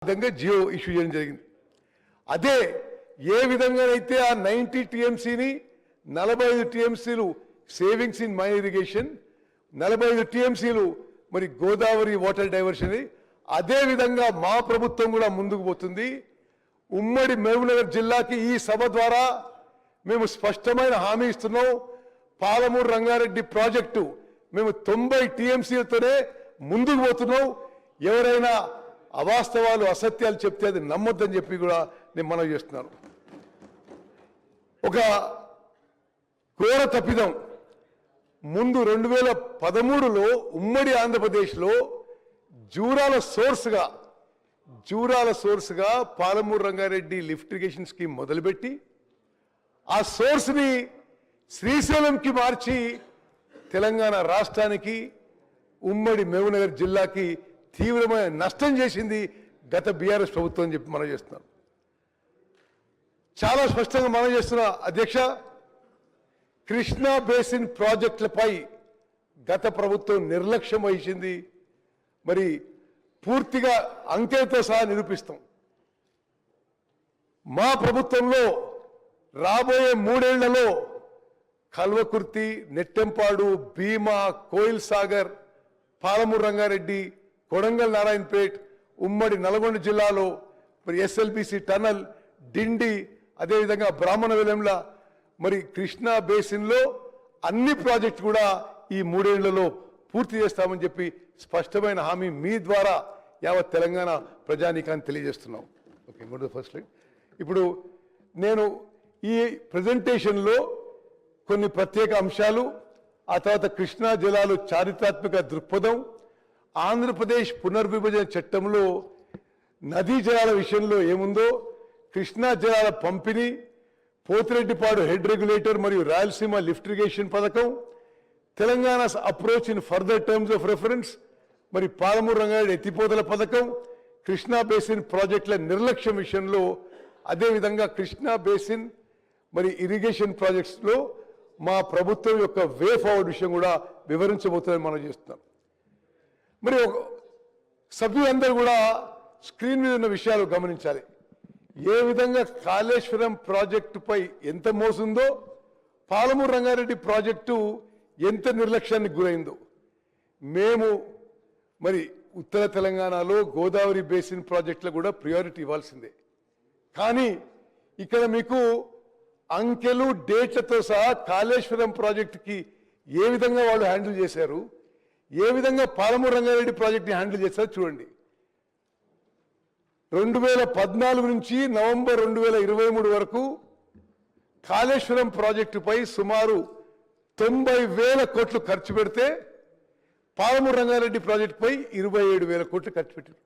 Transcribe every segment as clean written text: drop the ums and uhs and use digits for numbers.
విధంగా జియో ఇష్యూ చేయడం జరిగింది. అదే ఏ విధంగానైతే ఆ 90 టీఎంసీని 45 టీఎంసీలు సేవింగ్స్ ఇన్ మై ఇరిగేషన్, 45 టీఎంసీలు మరి గోదావరి వాటర్ డైవర్షన్, అదే విధంగా మా ప్రభుత్వం కూడా ముందుకు పోతుంది. ఉమ్మడి మహబూబ్నగర్ జిల్లాకి ఈ సభ ద్వారా మేము స్పష్టమైన హామీ ఇస్తున్నాం. పాలమూరు రంగారెడ్డి ప్రాజెక్టు మేము 90 టీఎంసీలతోనే ముందుకు పోతున్నాం. ఎవరైనా అవాస్తవాలు అసత్యాలు చెప్తే అది నమ్మొద్దని చెప్పి కూడా నేను మనవి చేస్తున్నాను. ఒక ఘోర తప్పిదం. ముందు 2013లో ఉమ్మడి ఆంధ్రప్రదేశ్లో జూరాల సోర్స్గా Palamuru Rangareddy lift irrigation scheme మొదలుపెట్టి ఆ సోర్స్ని శ్రీశైలంకి మార్చి తెలంగాణ రాష్ట్రానికి ఉమ్మడి మహబూబ్నగర్ జిల్లాకి తీవ్రమైన నష్టం చేసింది గత బీఆర్ఎస్ ప్రభుత్వం అని చెప్పి మనం చేస్తున్నాం. చాలా స్పష్టంగా మనం చేస్తున్న అధ్యక్ష, కృష్ణా బేసిన్ ప్రాజెక్టులపై గత ప్రభుత్వం నిర్లక్ష్యం వహించింది. మరి పూర్తిగా అంకెలతో సహా నిరూపిస్తాం. మా ప్రభుత్వంలో రాబోయే 3 ఏళ్లలో కల్వకుర్తి, నెట్టెంపాడు, భీమా, కోయిల్ సాగర్, పాలమూరు రంగారెడ్డి, కొడంగల్ నారాయణపేట్, ఉమ్మడి నల్గొండ జిల్లాలో మరి ఎస్ఎల్బిసి టనల్, డిండి, అదేవిధంగా బ్రాహ్మణ వెలంల, మరి కృష్ణా బేసిన్లో అన్ని ప్రాజెక్టు కూడా ఈ 3 ఏళ్లలో పూర్తి చేస్తామని చెప్పి స్పష్టమైన హామీ మీ ద్వారా యావత్ తెలంగాణ ప్రజానీకాన్ని తెలియజేస్తున్నాం. Okay, go to the first slide. ఇప్పుడు నేను ఈ ప్రజెంటేషన్లో కొన్ని ప్రత్యేక అంశాలు, ఆ తర్వాత కృష్ణా జలాలు చారిత్రాత్మక దృక్పథం, ఆంధ్రప్రదేశ్ పునర్విభజన చట్టంలో నదీ జలాల విషయంలో ఏముందో, కృష్ణా జలాల పంపిణీ, పోతిరెడ్డిపాడు హెడ్ రెగ్యులేటర్ మరియు రాయలసీమ లిఫ్ట్ ఇరిగేషన్ పథకం, Telangana approach in further terms of reference, మరి పాలమూరు రంగారెడ్డి ఎత్తిపోతల పథకం, కృష్ణా బేసిన్ ప్రాజెక్టుల నిర్లక్ష్యం విషయంలో, అదేవిధంగా కృష్ణా బేసిన్ మరి ఇరిగేషన్ ప్రాజెక్ట్స్లో మా ప్రభుత్వం యొక్క వే ఫార్వర్డ్ విషయం కూడా వివరించబోతుందని మనం చేస్తున్నాం. మరి సభ్యులందరూ కూడా స్క్రీన్ మీద ఉన్న విషయాలు గమనించాలి. ఏ విధంగా కాళేశ్వరం ప్రాజెక్టుపై ఎంత మోసుందో, పాలమూరు రంగారెడ్డి ప్రాజెక్టు ఎంత నిర్లక్ష్యానికి గురైందో. మేము మరి ఉత్తర తెలంగాణలో గోదావరి బేసిన్ ప్రాజెక్టులకు కూడా ప్రియారిటీ ఇవ్వాల్సిందే. కానీ ఇక్కడ మీకు అంకెలు, డేట్లతో సహా కాళేశ్వరం ప్రాజెక్టుకి ఏ విధంగా వాళ్ళు హ్యాండిల్ చేశారు, ఏ విధంగా పాలమూరు రంగారెడ్డి ప్రాజెక్ట్ని హ్యాండిల్ చేశారో చూడండి. 2014 నుంచి నవంబర్ 2023 వరకు కాళేశ్వరం ప్రాజెక్టుపై సుమారు 90,000 కోట్లు ఖర్చు పెడితే పాలమూరు రంగారెడ్డి ప్రాజెక్టుపై 27,000 కోట్లు ఖర్చు పెట్టారు.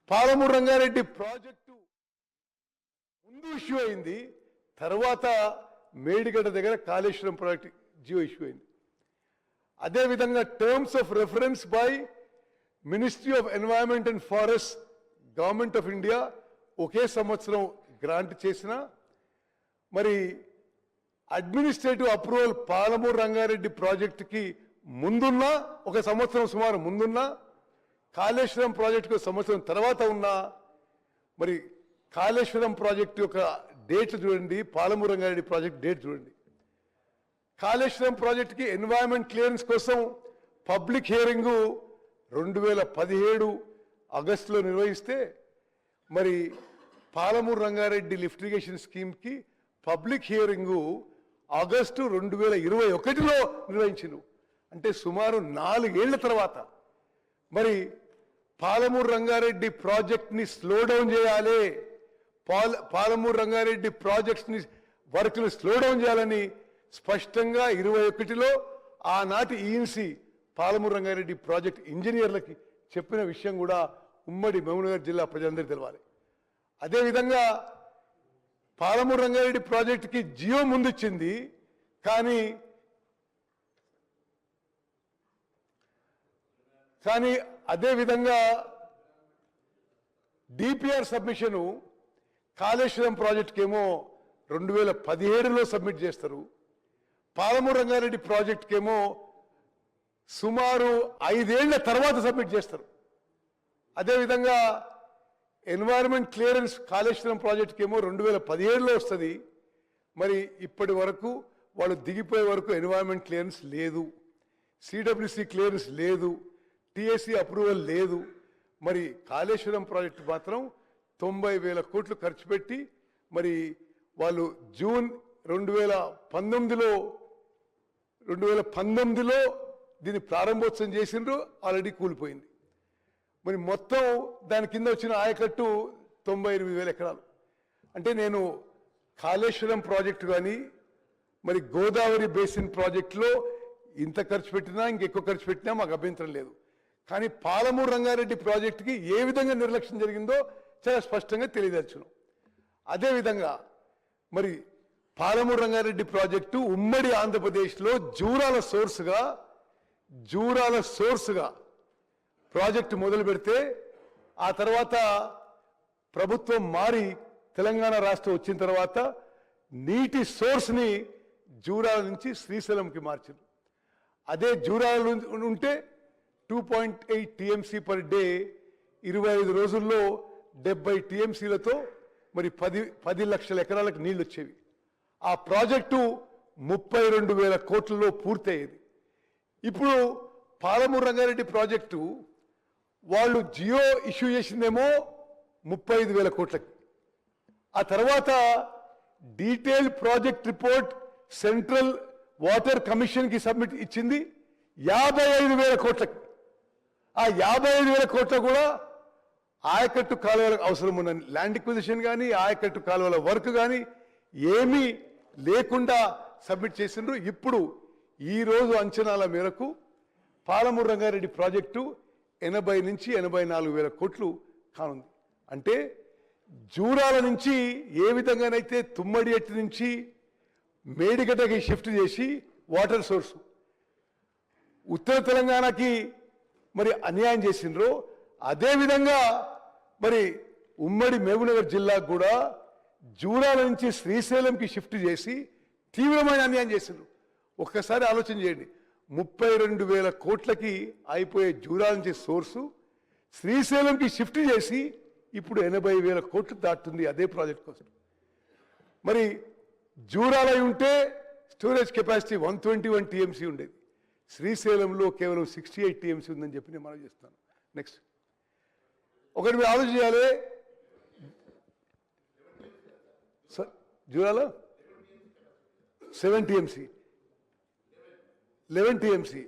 పాలమూరు రంగారెడ్డి ప్రాజెక్టు ముందు ఇష్యూ అయింది, తర్వాత మేడిగడ్డ దగ్గర కాళేశ్వరం ప్రాజెక్టు జియో ఇష్యూ అయింది. అదేవిధంగా terms of reference by ministry of environment and forest, government of India ఒకే సంవత్సరం గ్రాంట్ చేసిన, మరి అడ్మినిస్ట్రేటివ్ అప్రూవల్ పాలమూరు రంగారెడ్డి ప్రాజెక్టుకి ముందున్న ఒక సంవత్సరం సుమారు ముందున్న, కాళేశ్వరం ప్రాజెక్టుకు సంవత్సరం తర్వాత ఉన్న, మరి కాళేశ్వరం ప్రాజెక్టు యొక్క డేట్ చూడండి, పాలమూరు రంగారెడ్డి ప్రాజెక్ట్ డేట్ చూడండి. కాళేశ్వరం ప్రాజెక్టుకి ఎన్వైరన్మెంట్ క్లియరెన్స్ కోసం పబ్లిక్ హియరింగు 2017 ఆగస్టులో నిర్వహిస్తే, మరి పాలమూరు రంగారెడ్డి లిఫ్ట్ ఇరిగేషన్ స్కీమ్కి పబ్లిక్ హియరింగు ఆగస్టు 2021లో నిర్వహించింది. అంటే సుమారు 4 ఏళ్ల తర్వాత మరి పాలమూరు రంగారెడ్డి ప్రాజెక్ట్ని స్లో డౌన్ చేయాలి, పాలమూరు రంగారెడ్డి ప్రాజెక్ట్స్ని వర్క్ని స్లో డౌన్ చేయాలని స్పష్టంగా 2021లో ఆనాటి ఈఎన్సీ పాలమూరు రంగారెడ్డి ప్రాజెక్ట్ ఇంజనీర్లకి చెప్పిన విషయం కూడా ఉమ్మడి మహబూబ్నగర్ జిల్లా ప్రజలందరికీ తెలవాలి. అదేవిధంగా పాలమూరు రంగారెడ్డి ప్రాజెక్టుకి జియో ముందిచ్చింది, కానీ అదేవిధంగా డిపిఆర్ సబ్మిషను కాళేశ్వరం ప్రాజెక్టుకేమో 2017లో సబ్మిట్ చేస్తారు, పాలమూరు రంగారెడ్డి ప్రాజెక్టుకేమో సుమారు 5 ఏళ్ల తర్వాత సబ్మిట్ చేస్తారు. అదేవిధంగా ఎన్వైరన్మెంట్ క్లియరెన్స్ కాళేశ్వరం ప్రాజెక్ట్కి ఏమో 2017లో వస్తుంది. మరి ఇప్పటి వరకు వాళ్ళు దిగిపోయే వరకు ఎన్వైరన్మెంట్ క్లియరెన్స్ లేదు, సిడబ్ల్యూసి క్లియరెన్స్ లేదు, టిఎస్సి అప్రూవల్ లేదు. మరి కాళేశ్వరం ప్రాజెక్టు మాత్రం 90,000 కోట్లు ఖర్చు పెట్టి మరి వాళ్ళు జూన్ 2019లో దీన్ని ప్రారంభోత్సవం చేసిండ్రు, ఆల్రెడీ కూలిపోయింది. మరి మొత్తం దాని కింద వచ్చిన ఆయకట్టు 98,000 ఎకరాలు. అంటే నేను కాళేశ్వరం ప్రాజెక్టు కానీ మరి గోదావరి బేసిన్ ప్రాజెక్టులో ఇంత ఖర్చు పెట్టినా ఇంకెక్కువ ఖర్చు పెట్టినా మాకు అభ్యంతరం లేదు. కానీ పాలమూరు రంగారెడ్డి ప్రాజెక్టుకి ఏ విధంగా నిర్లక్ష్యం జరిగిందో చాలా స్పష్టంగా తెలియదర్చును. అదేవిధంగా మరి పాలమూరు రంగారెడ్డి ప్రాజెక్టు ఉమ్మడి ఆంధ్రప్రదేశ్లో జూరాల సోర్స్గా ప్రాజెక్టు మొదలు పెడితే ఆ తర్వాత ప్రభుత్వం మారి తెలంగాణ రాష్ట్రం వచ్చిన తర్వాత నీటి సోర్స్ని జూరాల నుంచి శ్రీశైలంకి మార్చారు. అదే జూరాల ఉంటే 2.8 టీఎంసీ పర్ డే 25 రోజుల్లో 70 టీఎంసీలతో మరి 10 లక్షల ఎకరాలకు నీళ్లు వచ్చేవి. ఆ ప్రాజెక్టు 32,000 కోట్లలో పూర్తయ్యేది. ఇప్పుడు పాలమూరు రంగారెడ్డి ప్రాజెక్టు వాళ్ళు జియో ఇష్యూ చేసిందేమో 35,000 కోట్లకి. ఆ తర్వాత detail project report central water కమిషన్కి సబ్మిట్ ఇచ్చింది 55,000 కోట్లకి. ఆ 55,000 కోట్ల కూడా ఆయకట్టు కాలువలకు అవసరం ఉన్న ల్యాండ్ ఎక్విజిషన్ కానీ ఆయకట్టు కాలువల వర్క్ కానీ ఏమీ లేకుండా సబ్మిట్ చేసిండ్రు. ఇప్పుడు ఈరోజు అంచనాల మేరకు పాలమూరు రంగారెడ్డి ప్రాజెక్టు 80 నుంచి 84,000 కోట్లు కానుంది. అంటే జూరాల నుంచి ఏ విధంగానైతే తుమ్మడి ఎట్టి నుంచి మేడిగడ్డకి షిఫ్ట్ చేసి వాటర్ సోర్సు ఉత్తర తెలంగాణకి మరి అన్యాయం చేసిండ్రో అదేవిధంగా మరి ఉమ్మడి మహబూబ్నగర్ జిల్లాకు కూడా జూరాల నుంచి శ్రీశైలంకి షిఫ్ట్ చేసి తీవ్రమైన అన్యాయం చేసిండ్రు. ఒక్కసారి ఆలోచన చేయండి, 32,000 కోట్లకి అయిపోయే జూరాల నుంచి సోర్సు శ్రీశైలంకి షిఫ్ట్ చేసి ఇప్పుడు 80,000 కోట్లు దాటుతుంది అదే ప్రాజెక్ట్ కోసం. మరి జూరాల ఉంటే స్టోరేజ్ కెపాసిటీ 121 టీఎంసీ ఉండేది, శ్రీశైలంలో కేవలం 68 టీఎంసీ ఉందని చెప్పి నేను మనం చేస్తాను. నెక్స్ట్ ఒకటి మీరు ఆలోచన చేయాలి, జూరాల 7 టీఎంసీ 11 టీఎంసీ.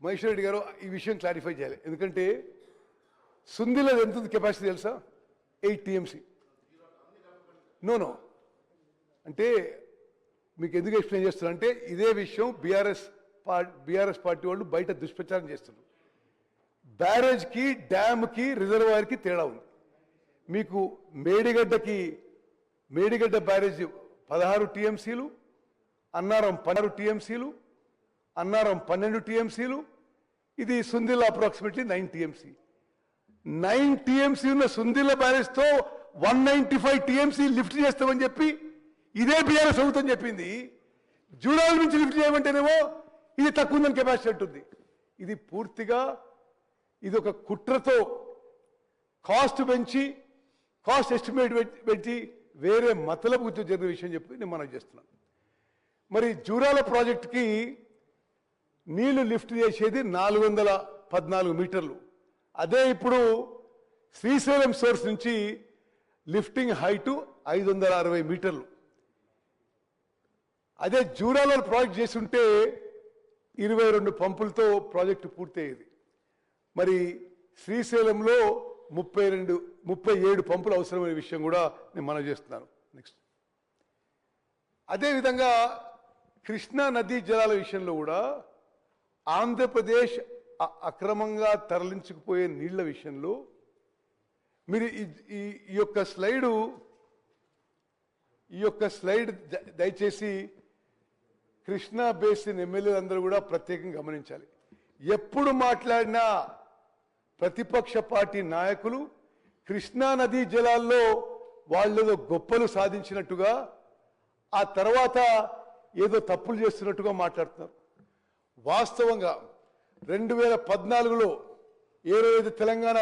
మహేశ్వర్ రెడ్డి గారు ఈ విషయం క్లారిఫై చేయాలి, ఎందుకంటే సుందిలో ఎంత కెపాసిటీ తెలుసా? 8 టీఎంసీ. నో అంటే మీకు ఎందుకు ఎక్స్ప్లెయిన్ చేస్తున్నా అంటే ఇదే విషయం బీఆర్ఎస్ పార్టీ వాళ్ళు బయట దుష్ప్రచారం చేస్తున్నారు. బ్యారేజ్కి డ్యామ్కి రిజర్వాయర్కి తేడా ఉంది. మీకు మేడిగడ్డ బ్యారేజ్ 16 టీఎంసీలు, అన్నారం 16 టీఎంసీలు, అన్నారం 12 టీఎంసీలు, ఇది సుందిల్ల అప్రాక్సిమేట్లీ 9 టీఎంసీ. 9 టీఎంసీ ఉన్న సుందిల్ల బ్యారేజ్తో 195 టీఎంసీ లిఫ్ట్ చేస్తామని చెప్పి ఇదే బీఆర్ఎస్ ప్రభుత్వం చెప్పింది. జూరాల నుంచి లిఫ్ట్ చేయమంటేనేమో ఇది తక్కువ ఉందని కెపాసిటీ ఉంటుంది. ఇది పూర్తిగా ఇది ఒక కుట్రతో కాస్ట్ పెంచి కాస్ట్ ఎస్టిమేట్ పెంచి వేరే మతలబు జరిగిన విషయం చెప్పి నేను మనం చేస్తున్నాను. మరి జూరాల ప్రాజెక్టుకి నీళ్లు లిఫ్ట్ చేసేది 414 మీటర్లు. అదే ఇప్పుడు శ్రీశైలం సోర్స్ నుంచి లిఫ్టింగ్ హైటు 560 మీటర్లు. అదే జూరాల ప్రాజెక్ట్ చేసి ఉంటే 22 పంపులతో ప్రాజెక్టు పూర్తయ్యేది. మరి శ్రీశైలంలో 37 పంపులు అవసరమైన విషయం కూడా నేను మనం చేస్తున్నాను. నెక్స్ట్ అదేవిధంగా కృష్ణా నదీ జలాల విషయంలో కూడా ఆంధ్రప్రదేశ్ అక్రమంగా తరలించుకుపోయే నీళ్ల విషయంలో మీరు ఈ యొక్క స్లైడ్ దయచేసి కృష్ణా బేసిన్ ఎమ్మెల్యేలు అందరూ కూడా ప్రత్యేకంగా గమనించాలి. ఎప్పుడు మాట్లాడినా ప్రతిపక్ష పార్టీ నాయకులు కృష్ణా నదీ జలాల్లో వాళ్ళేదో గొప్పలు సాధించినట్టుగా ఆ తర్వాత ఏదో తప్పులు చేస్తున్నట్టుగా మాట్లాడుతున్నారు. వాస్తవంగా 2014లో ఏ రోజు తెలంగాణ